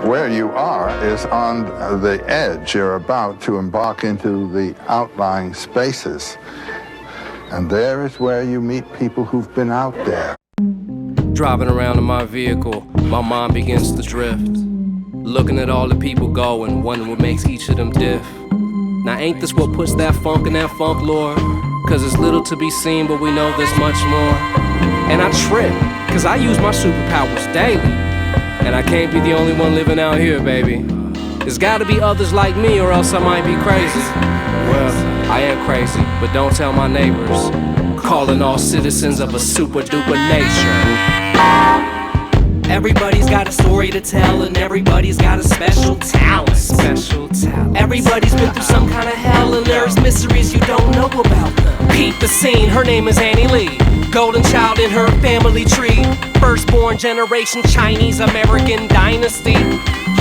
Where you are is on the edge. You're about to embark into the outlying spaces. And there is where you meet people who've been out there. Driving around in my vehicle, my mind begins to drift. Looking at all the people going, wondering what makes each of them diff. Now ain't this what puts that funk in that Funklore? Cause it's little to be seen, but we know there's much more. And I trip, cause I use my superpowers daily. And I can't be the only one living out here, baby. There's gotta be others like me, or else I might be crazy. Well, I am crazy, but don't tell my neighbors. Calling all citizens of a super-duper nature. Everybody's got a story to tell, and everybody's got a special talent. Everybody's been through some kind of hell, and there's mysteries you don't know about them. Peep the scene, her name is Annie Lee. Golden child in her family tree. Firstborn generation Chinese-American dynasty.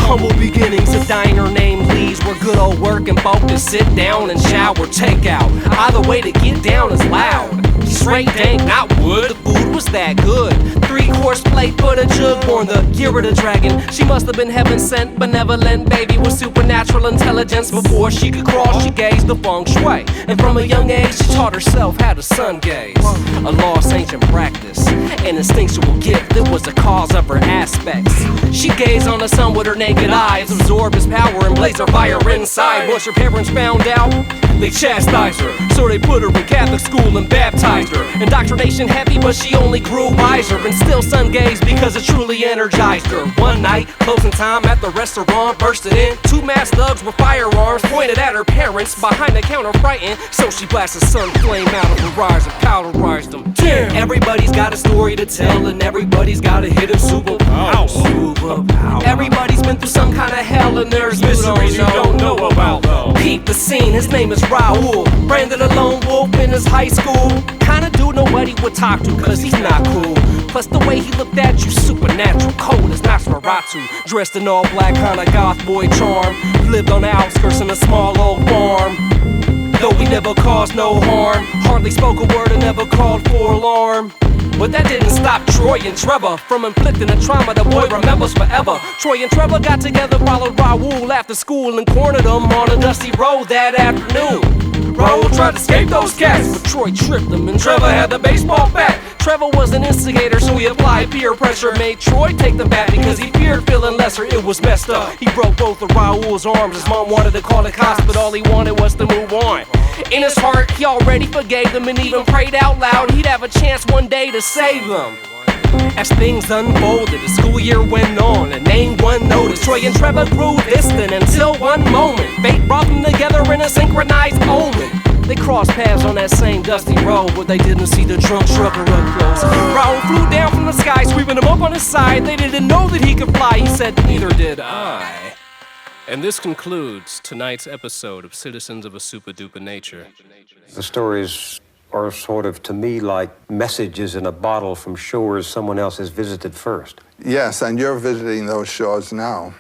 Humble beginnings, a diner named Lee's, where good old working folk to sit down and shower, take out. Either way to get down is loud. Straight dank, not wood, the food was that good. 3-course plate for the jug, born the year of the dragon. She must have been heaven sent, benevolent baby with supernatural intelligence. Before she could crawl, she gazed the feng shui. And from a young age, she taught herself how to sun gaze. A lost ancient practice, an instinctual gift that was the cause of her aspects. She gazed on the sun with her naked eyes, absorbed his power and blazed her fire inside. Once her parents found out, they chastised her, so they put her in Catholic school and baptized her. Indoctrination heavy, but she only grew wiser, and still sun gazed because it truly energized her. One night, closing time at the restaurant, bursted in 2 masked thugs with firearms pointed at her parents, behind the counter frightened, so she blasted sun flame out of her eyes and powderized them. Damn! Everybody's got a story to tell, and everybody's got a hidden superpower. Everybody's been through some kind of hell, and there's mysteries you don't know about. Peep the scene, his name is Raul. Branded a lone wolf in his high school. Kinda dude nobody would talk to, cause he's not cool. Plus the way he looked at you, supernatural, cold as Nosferatu. Dressed in all black, kinda goth boy charm. Lived on the outskirts in a small old farm. Though he never caused no harm, hardly spoke a word and never called for alarm. But that didn't stop Troy and Trevor from inflicting the trauma the boy remembers forever. Troy and Trevor got together, followed Raul after school, and cornered him on a dusty road that afternoon. Raul tried to escape those cats, but Troy tripped him and Trevor had the baseball bat. Trevor was an instigator, so he applied peer pressure. Made Troy take the bat because he feared feeling lesser. It was messed up. He broke both of Raul's arms. His mom wanted to call the cops, but all he wanted was to move on. In his heart, he already forgave them and even prayed out loud he'd have a chance one day to save them. As things unfolded, the school year went on, and ain't one noticed. Troy and Trevor grew distant until one moment fate brought them together in a synchronized omen. They crossed paths on that same dusty road, but they didn't see the drunk trucker up close. Raul flew down from the sky, sweeping him up on his side. They didn't know that he could fly, he said, neither did I. And this concludes tonight's episode of Citizens of a Super-Duper Nature. The stories are sort of, to me, like messages in a bottle from shores someone else has visited first. Yes, and you're visiting those shores now.